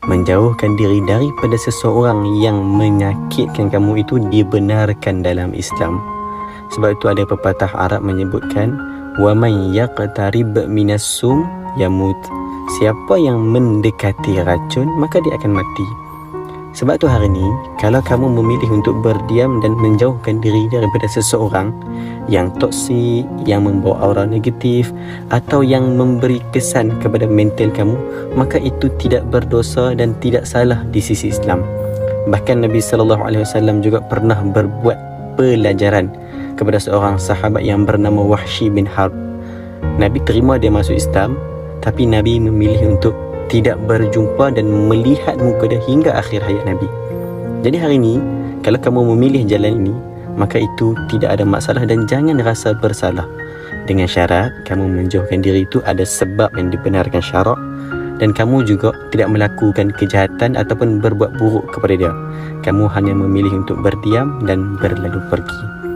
menjauhkan diri daripada seseorang yang menyakitkan kamu itu dibenarkan dalam Islam. Sebab itu ada pepatah Arab menyebutkan wa man yaqtarib minas sum yamut. Siapa yang mendekati racun maka dia akan mati. Sebab tu hari ni kalau kamu memilih untuk berdiam dan menjauhkan diri daripada seseorang yang toksik, yang membawa aura negatif atau yang memberi kesan kepada mental kamu, maka itu tidak berdosa dan tidak salah di sisi Islam. Bahkan Nabi SAW juga pernah berbuat pelajaran kepada seorang sahabat yang bernama Wahsy bin Harb. Nabi terima dia masuk Islam, tapi Nabi memilih untuk tidak berjumpa dan melihat muka dia hingga akhir hayat Nabi. Jadi hari ini kalau kamu memilih jalan ini, maka itu tidak ada masalah dan jangan rasa bersalah. Dengan syarat kamu menjauhkan diri itu ada sebab yang dibenarkan syarak dan kamu juga tidak melakukan kejahatan ataupun berbuat buruk kepada dia. Kamu hanya memilih untuk berdiam dan berlalu pergi.